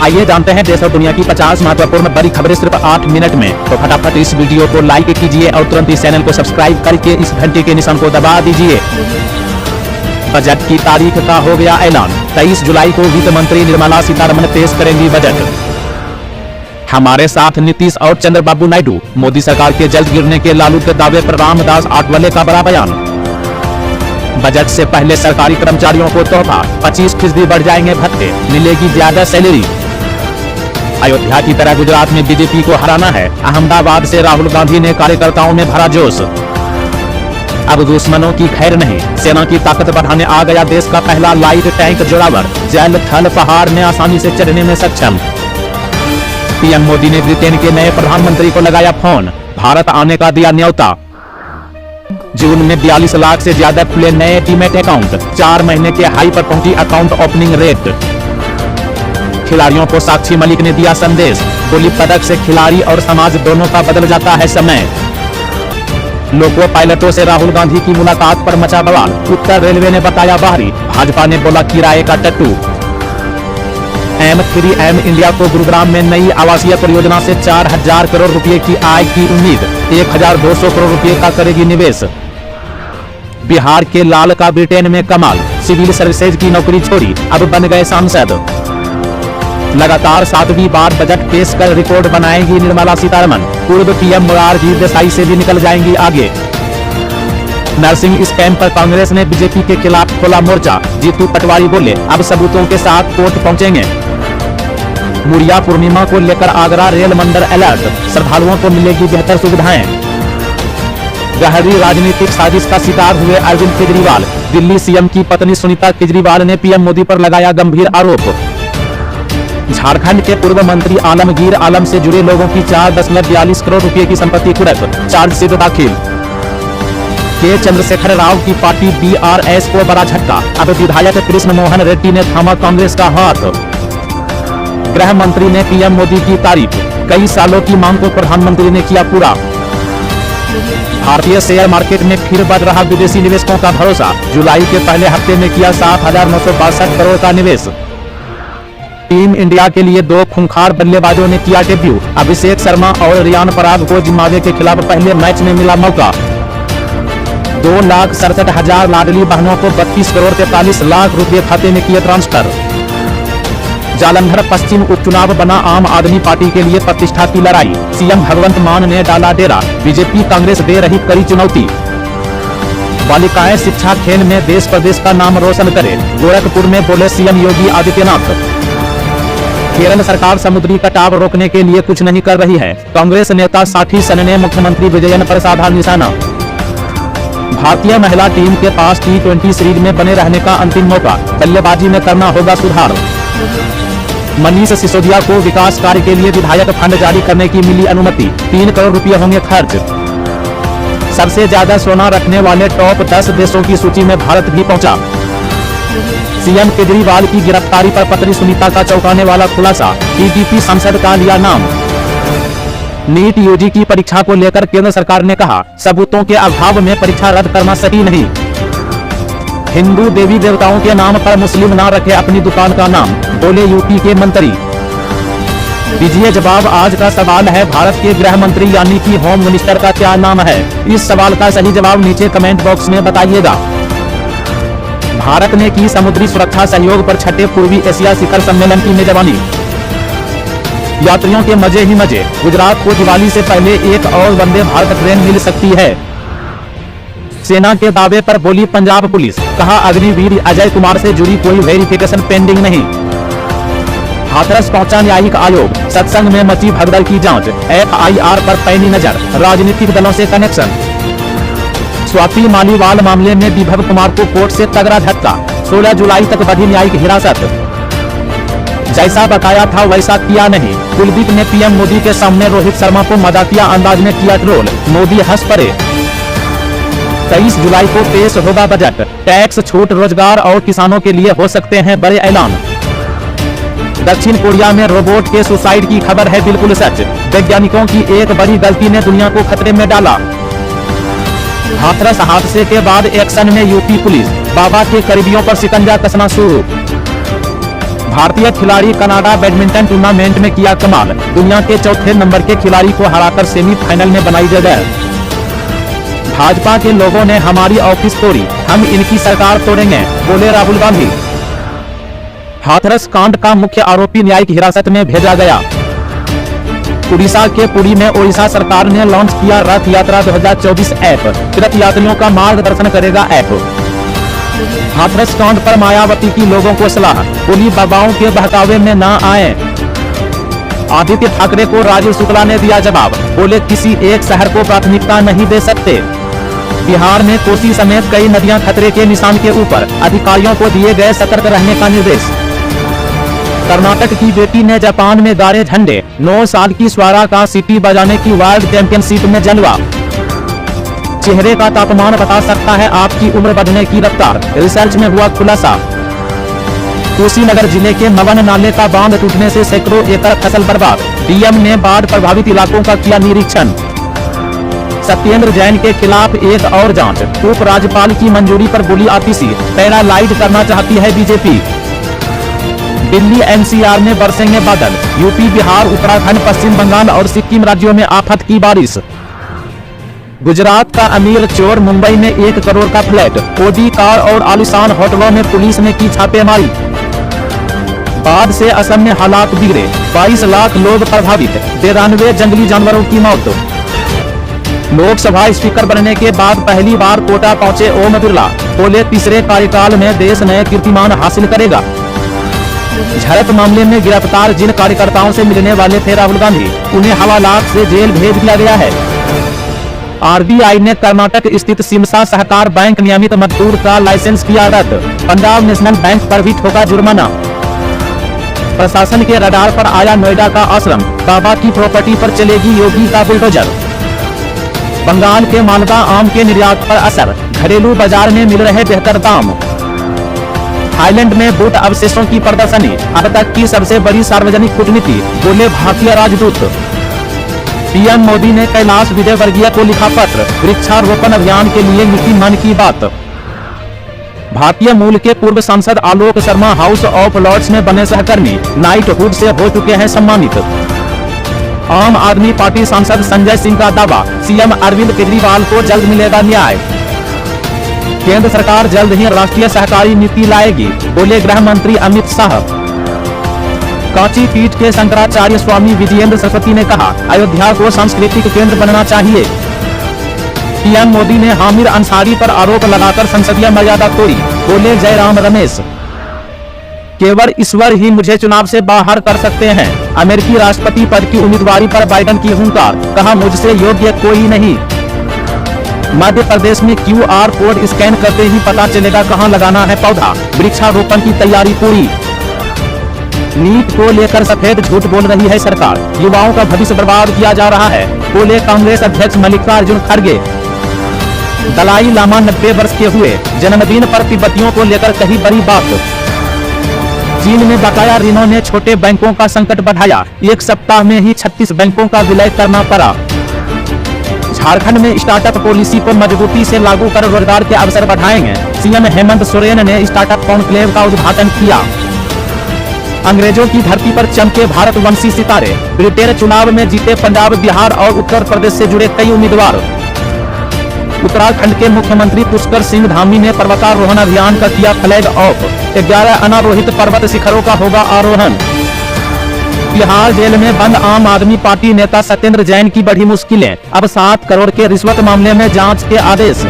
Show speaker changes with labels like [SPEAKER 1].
[SPEAKER 1] आइए जानते हैं देश और दुनिया की 50 महत्वपूर्ण बड़ी खबरें सिर्फ 8 मिनट में। तो फटाफट इस वीडियो को लाइक कीजिए और तुरंत इस चैनल को सब्सक्राइब करके इस घंटे के निशान को दबा दीजिए। बजट की तारीख का हो गया ऐलान। 23 जुलाई को वित्त मंत्री निर्मला सीतारमण पेश करेंगी बजट। हमारे साथ नीतीश और चंद्रबाबू नायडू। मोदी सरकार के जल्द गिरने के लालू के दावे पर रामदास आठवले का बड़ा बयान। बजट से पहले सरकारी कर्मचारियों को तोहफा, 25% बढ़ जाएंगे भत्ते, मिलेगी ज्यादा सैलरी। अयोध्या की तरह गुजरात में बीजेपी को हराना है। अहमदाबाद से राहुल गांधी ने कार्यकर्ताओं में भरा जोश। अब दुश्मनों की खैर नहीं, सेना की ताकत बढ़ाने आ गया देश का पहला लाइट टैंक जोरावर। जल थल पहाड़ में आसानी से चढ़ने में सक्षम। पीएम मोदी ने ब्रिटेन के नए प्रधानमंत्री को लगाया फोन, भारत आने का दिया न्योता। जून में 42 लाख से ज्यादा खुले नए डीमैट अकाउंट। 4 महीने के हाई पर पहुंची अकाउंट ओपनिंग रेट। खिलाड़ियों को साक्षी मलिक ने दिया संदेश, बोली पदक से खिलाड़ी और समाज दोनों का बदल जाता है समय। लोको पायलटों से राहुल गांधी की मुलाकात पर मचा बवाल। उत्तर रेलवे ने बताया बाहरी, भाजपा ने बोला किराए का टट्टू। M3M इंडिया को गुरुग्राम में नई आवासीय परियोजना से 4000 करोड़ रुपए की आय की उम्मीद। 1200 करोड़ रुपए का करेगी निवेश। बिहार के लाल का ब्रिटेन में कमाल, सिविल सर्विसेज की नौकरी छोड़ी, अब बन गए सांसद। लगातार 7वीं बार बजट पेश कर रिकॉर्ड बनाएंगी निर्मला सीतारमण। पूर्व पीएम मोरारजी देसाई से भी निकल जाएंगी आगे। नर्सिंग स्कैम पर कांग्रेस ने बीजेपी के खिलाफ खोला मोर्चा। जीतू पटवारी बोले, अब सबूतों के साथ कोर्ट पहुंचेंगे। मुड़िया पूर्णिमा को लेकर आगरा रेल मंडल अलर्ट, श्रद्धालुओं को मिलेगी बेहतर सुविधाएं। गहरी राजनीतिक साजिश का शिकार हुए अरविंद केजरीवाल। दिल्ली सीएम की पत्नी सुनीता केजरीवाल ने पीएम मोदी पर लगाया गंभीर आरोप। झारखंड के पूर्व मंत्री आलमगीर आलम से जुड़े लोगों की 4.42 करोड़ रुपए की संपत्ति कुर्क, चार्जशीट दाखिल। के चंद्रशेखर राव की पार्टी BRS को बड़ा झटका। अब विधायक कृष्ण मोहन रेड्डी ने थामा कांग्रेस का हाथ। गृह मंत्री ने पीएम मोदी की तारीफ, कई सालों की मांग को प्रधानमंत्री ने किया पूरा। भारतीय शेयर मार्केट में फिर बढ़ रहा विदेशी निवेशकों का भरोसा। जुलाई के पहले हफ्ते में किया 7,962 करोड़ का निवेश। टीम इंडिया के लिए 2 खूंखार बल्लेबाजों ने किया डेब्यू। अभिषेक शर्मा और रियान पराग को जिम्बाब्वे के खिलाफ पहले मैच में मिला मौका। 2,67,000 लाडली बहनों को 32 करोड़ 43 लाख रुपए खाते में किए ट्रांसफर। जालंधर पश्चिम उपचुनाव बना आम आदमी पार्टी के लिए प्रतिष्ठा की लड़ाई। सीएम भगवंत मान ने डाला डेरा, बीजेपी कांग्रेस दे रही कड़ी चुनौती। बालिकाएं शिक्षा खेल में देश प्रदेश का नाम रोशन करे, गोरखपुर में बोले सीएम योगी आदित्यनाथ। केरल सरकार समुद्री कटाव रोकने के लिए कुछ नहीं कर रही है, कांग्रेस नेता साथी सन ने मुख्यमंत्री विजयन पर साधा निशाना। भारतीय महिला टीम के पास T20 सीरीज में बने रहने का अंतिम मौका, बल्लेबाजी में करना होगा सुधार। मनीष सिसोदिया को विकास कार्य के लिए विधायक फंड जारी करने की मिली अनुमति। 3 करोड़ रुपए होंगे खर्च। सबसे ज्यादा सोना रखने वाले टॉप 10 देशों की सूची में भारत भी पहुंचा। सीएम केजरीवाल की गिरफ्तारी पर पत्नी सुनीता का चौंकाने वाला खुलासा, टीडीपी सांसद का लिया नाम। नीट यूजी की परीक्षा को लेकर केंद्र सरकार ने कहा, सबूतों के अभाव में परीक्षा रद्द करना सही नहीं। हिंदू देवी देवताओं के नाम पर मुस्लिम ना रखे अपनी दुकान का नाम, बोले यूपी के मंत्री। दीजिए जवाब, आज का सवाल है भारत के गृह मंत्री यानी कि होम मिनिस्टर का क्या नाम है? इस सवाल का सही जवाब नीचे कमेंट बॉक्स में बताइएगा। भारत ने की समुद्री सुरक्षा सहयोग पर 6ठे पूर्वी एशिया शिखर सम्मेलन की मेजबानी। यात्रियों के मजे ही मजे, गुजरात को दिवाली से पहले एक और वंदे भारत ट्रेन मिल सकती है। सेना के दावे पर बोली पंजाब पुलिस, कहा अग्निवीर अजय कुमार से जुड़ी कोई वेरिफिकेशन पेंडिंग नहीं। हाथरस पहुंचा न्यायिक आयोग, सत्संग में मची भगदड़ की जांच। FIR पर पैनी नजर, राजनीतिक दलों से कनेक्शन। स्वाति मालीवाल मामले में विभव कुमार को कोर्ट से तगड़ा झटका। 16 जुलाई तक बढ़ी न्यायिक हिरासत। जैसा बताया था वैसा किया नहीं, कुलदीप ने पीएम मोदी के सामने रोहित शर्मा को मजाकिया अंदाज में किया ट्रोल। मोदी हंस पड़े। 23 जुलाई को पेश होगा बजट। टैक्स छूट रोजगार और किसानों के लिए हो सकते हैं बड़े ऐलान। दक्षिण कोरिया में रोबोट के सुसाइड की खबर है बिल्कुल सच। वैज्ञानिकों की एक बड़ी गलती ने दुनिया को खतरे में डाला। हाथरस हादसे के बाद एक्शन में यूपी पुलिस, बाबा के करीबियों पर शिकंजा कसना शुरू। भारतीय खिलाड़ी कनाडा बैडमिंटन टूर्नामेंट में किया कमाल, दुनिया के चौथे नंबर के खिलाड़ी को हराकर सेमीफाइनल में बनाई जगह। भाजपा के लोगों ने हमारी ऑफिस तोड़ी, हम इनकी सरकार तोड़ेंगे, बोले राहुल गांधी। हाथरस कांड का मुख्य आरोपी न्यायिक हिरासत में भेजा गया। उड़ीसा के पुरी में ओडिशा सरकार ने लॉन्च किया रथ यात्रा 2024 ऐप, तीर्थ यात्रियों का मार्गदर्शन करेगा ऐप। हाथरस कांड पर मायावती की लोगों को सलाह, पुली बाबाओं के बहकावे में न आए। आदित्य ठाकरे को राजीव शुक्ला ने दिया जवाब, बोले किसी एक शहर को प्राथमिकता नहीं दे सकते। बिहार में कोसी समेत कई नदियां खतरे के निशान के ऊपर, अधिकारियों को दिए गए सतर्क रहने का निर्देश। कर्नाटक की बेटी ने जापान में गाड़े झंडे, 9 साल की स्वारा का सीटी बजाने की वर्ल्ड चैंपियनशिप में जलवा। चेहरे का तापमान बता सकता है आपकी उम्र बढ़ने की रफ्तार, रिसर्च में हुआ खुलासा। कुशीनगर जिले के मवन नाले का बांध टूटने से सैकड़ों एकड़ फसल बर्बाद, डीएम ने बाढ़ प्रभावित इलाकों का किया निरीक्षण। सत्येंद्र जैन के खिलाफ एक और जांच, उप राज्यपाल की मंजूरी पर बोली आतिशी, पैरालाइज करना चाहती है बीजेपी। दिल्ली एनसीआर में बरसेंगे बादल, यूपी बिहार उत्तराखंड पश्चिम बंगाल और सिक्किम राज्यों में आफत की बारिश। गुजरात का अमीर चोर, मुंबई में 1 करोड़ का फ्लैट, ओडी कार और आलीशान होटलों में पुलिस ने की छापेमारी। बाढ़ से असम में हालात बिगड़े, 22 लाख लोग प्रभावित, 93 जंगली जानवरों की मौत। लोकसभा स्पीकर बनने के बाद पहली बार कोटा पहुंचे ओम बिरला, बोले तीसरे कार्यकाल में देश नए कीर्तिमान हासिल करेगा। झड़प मामले में गिरफ्तार जिन कार्यकर्ताओं से मिलने वाले थे राहुल गांधी, उन्हें हवालात से जेल भेज दिया गया है। आरबीआई ने कर्नाटक स्थित सिमसा सहकार बैंक नियमित मजदूर का लाइसेंस किया रद्द, पंजाब नेशनल बैंक पर भी ठोका जुर्माना। प्रशासन के रडार पर आया नोएडा का आश्रम, बाबा की प्रॉपर्टी पर चलेगी योगी का बुलडोजर। बंगाल के मालदा आम के निर्यात पर असर, घरेलू बाजार में मिल रहे बेहतर दाम। थाईलैंड में बूट अवशेषों की प्रदर्शनी, अब तक की सबसे बड़ी सार्वजनिक कूटनीति, बोले भारतीय राजदूत। पीएम मोदी ने कैलाश विजयवर्गीय को लिखा पत्र, वृक्षारोपण अभियान के लिए लिखी मन की बात। भारतीय मूल के पूर्व सांसद Alok Sharma house of Lords में बने सहकर्मी, नाइटहुड से हो चुके हैं सम्मानित। आम आदमी पार्टी सांसद संजय सिंह का दावा, सीएम अरविंद केजरीवाल को जल्द मिलेगा न्याय। केंद्र सरकार जल्द ही राष्ट्रीय सहकारी नीति लाएगी, बोले गृह मंत्री अमित शाह। कांची पीठ के शंकराचार्य स्वामी विजयेंद्र सरस्वती ने कहा, अयोध्या को सांस्कृतिक केंद्र बनना चाहिए। पीएम मोदी ने हामिद अंसारी पर आरोप लगाकर संसदीय मर्यादा तोड़ी, बोले जयराम रमेश। केवल ईश्वर ही मुझे चुनाव से बाहर कर सकते हैं, अमेरिकी राष्ट्रपति पद की उम्मीदवारी पर बाइडेन की हुंकार, कहा मुझसे योग्य कोई नहीं। मध्य प्रदेश में QR कोड स्कैन करते ही पता चलेगा कहां लगाना है पौधा, वृक्षारोपण की तैयारी पूरी। नीट को लेकर सफेद झूठ बोल रही है सरकार, युवाओं का भविष्य बर्बाद किया जा रहा है, बोले कांग्रेस अध्यक्ष मल्लिकार्जुन खड़गे। दलाई लामा 90 वर्ष के हुए, जन्मदिन पर तिब्बतियों को लेकर कही बड़ी बात। चीन में बकाया ऋणों ने छोटे बैंकों का संकट बढ़ाया, एक सप्ताह में ही 36 बैंकों का विलय करना पड़ा। झारखंड में स्टार्टअप पॉलिसी को मजबूती से लागू कर रोजगार के अवसर बढ़ाएंगे, सीएम हेमंत सोरेन ने स्टार्टअप कॉन्क्लेव का उद्घाटन किया। अंग्रेजों की धरती पर चमके भारतवंशी सितारे, ब्रिटेन चुनाव में जीते पंजाब, बिहार और उत्तर प्रदेश से जुड़े कई उम्मीदवार। उत्तराखंड के मुख्यमंत्री पुष्कर सिंह धामी ने पर्वतारोहण अभियान का किया फ्लैग ऑफ, 11 अनारोहित पर्वत शिखरों का होगा आरोहण। बिहार जेल में बंद आम आदमी पार्टी नेता सत्येंद्र जैन की बढ़ी मुश्किलें, अब 7 करोड़ के रिश्वत मामले में जांच के आदेश।